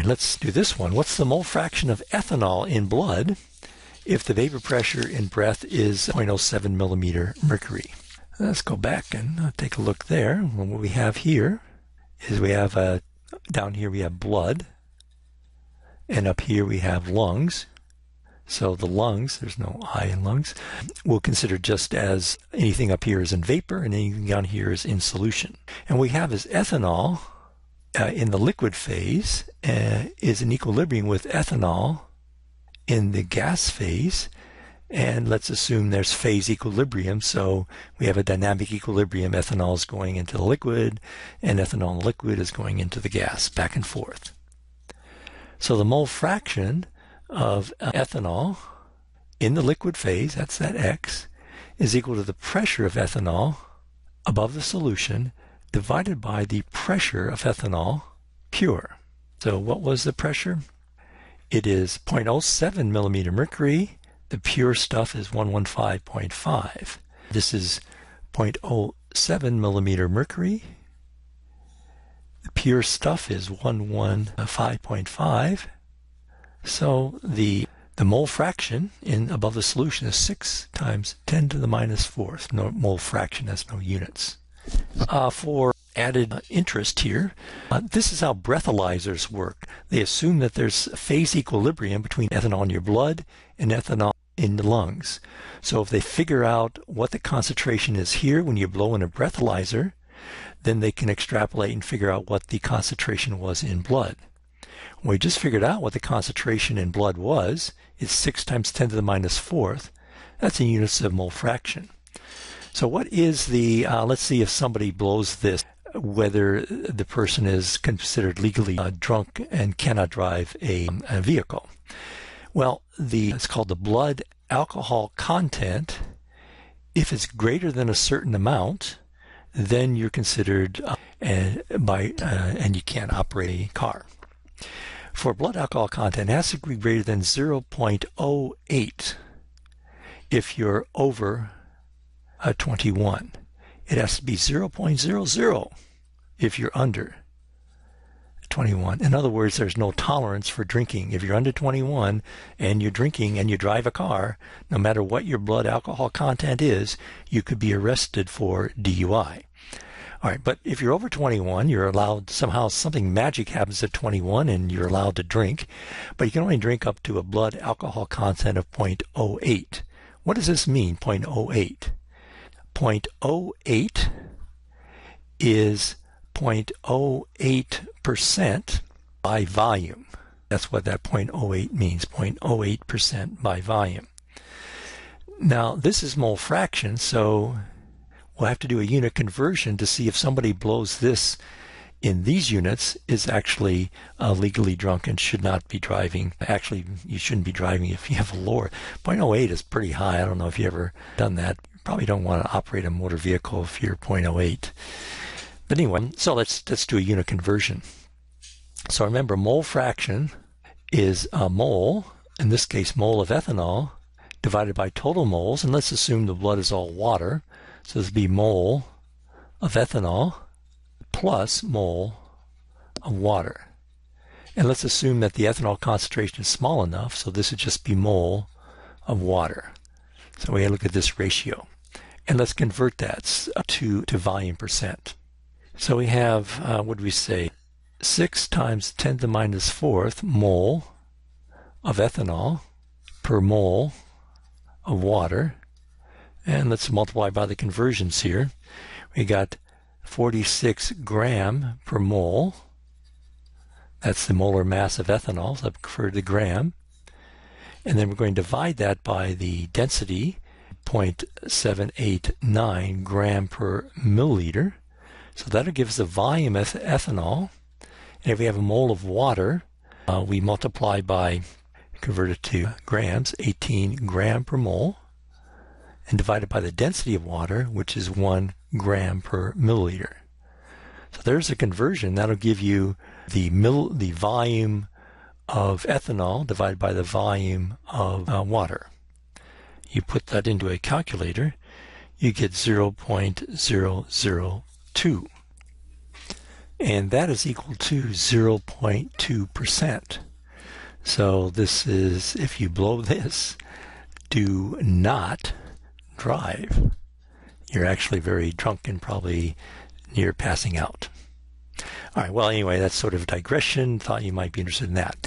And let's do this one. What's the mole fraction of ethanol in blood if the vapor pressure in breath is 0.07 millimeter mercury? Let's go back and take a look there. What we have here is we have down here we have blood, and up here we have lungs. So the lungs, there's no I in lungs, we'll consider just as anything up here is in vapor and anything down here is in solution. And we have is ethanol in the liquid phase is in equilibrium with ethanol in the gas phase. And let's assume there's phase equilibrium, so we have a dynamic equilibrium. Ethanol is going into the liquid, and ethanol in the liquid is going into the gas, back and forth. So the mole fraction of ethanol in the liquid phase, that's that X, is equal to the pressure of ethanol above the solution divided by the pressure of ethanol pure. So what was the pressure? It is 0.07 millimeter mercury. The pure stuff is 115.5. This is 0.07 millimeter mercury. The pure stuff is 115.5. So the mole fraction in above the solution is 6 times 10 to the minus fourth. No mole fraction has no units. For added interest here, this is how breathalyzers work. They assume that there's phase equilibrium between ethanol in your blood and ethanol in the lungs. So if they figure out what the concentration is here when you blow in a breathalyzer, then they can extrapolate and figure out what the concentration was in blood. When we just figured out what the concentration in blood was, it's 6 times 10 to the minus fourth. That's in units of mole fraction. So what is the, let's see if somebody blows this, whether the person is considered legally drunk and cannot drive a vehicle. Well, it's called the blood alcohol content. If it's greater than a certain amount, then you're considered and you can't operate a car. For blood alcohol content, it has to be greater than 0.08 if you're over 21. It has to be 0.00 if you're under 21. In other words, there's no tolerance for drinking. If you're under 21 and you're drinking and you drive a car, no matter what your blood alcohol content is, you could be arrested for DUI. All right, but if you're over 21, you're allowed, somehow something magic happens at 21 and you're allowed to drink, but you can only drink up to a blood alcohol content of 0.08. What does this mean, 0.08? 0.08 is 0.08% by volume. That's what that 0.08 means, 0.08% by volume. Now, this is mole fraction, so we'll have to do a unit conversion to see if somebody blows this in these units is actually legally drunk and should not be driving. Actually, you shouldn't be driving if you have a lower. 0.08 is pretty high. I don't know if you've ever done that. You probably don't want to operate a motor vehicle if you're 0.08. But anyway, so let's do a unit conversion. So remember, mole fraction is a mole, in this case mole of ethanol, divided by total moles. And let's assume the blood is all water. So this would be mole of ethanol plus mole of water. And let's assume that the ethanol concentration is small enough, so this would just be mole of water. So we look at this ratio. And let's convert that to volume percent. So we have, what do we say, 6 times 10 to the minus fourth mole of ethanol per mole of water. And let's multiply by the conversions here. We got 46 gram per mole. That's the molar mass of ethanol, so I've converted the gram. And then we're going to divide that by the density, 0.789 gram per milliliter. So that'll give us the volume of ethanol. And if we have a mole of water, we multiply by, convert it to grams, 18 gram per mole, and divide it by the density of water, which is 1 gram per milliliter. So there's a conversion. That'll give you the volume of ethanol divided by the volume of water. You put that into a calculator, you get 0.002. and that is equal to 0.2%. So this is, if you blow this, do not drive. You're actually very drunk and probably near passing out. All right, well, anyway, that's sort of a digression. Thought you might be interested in that.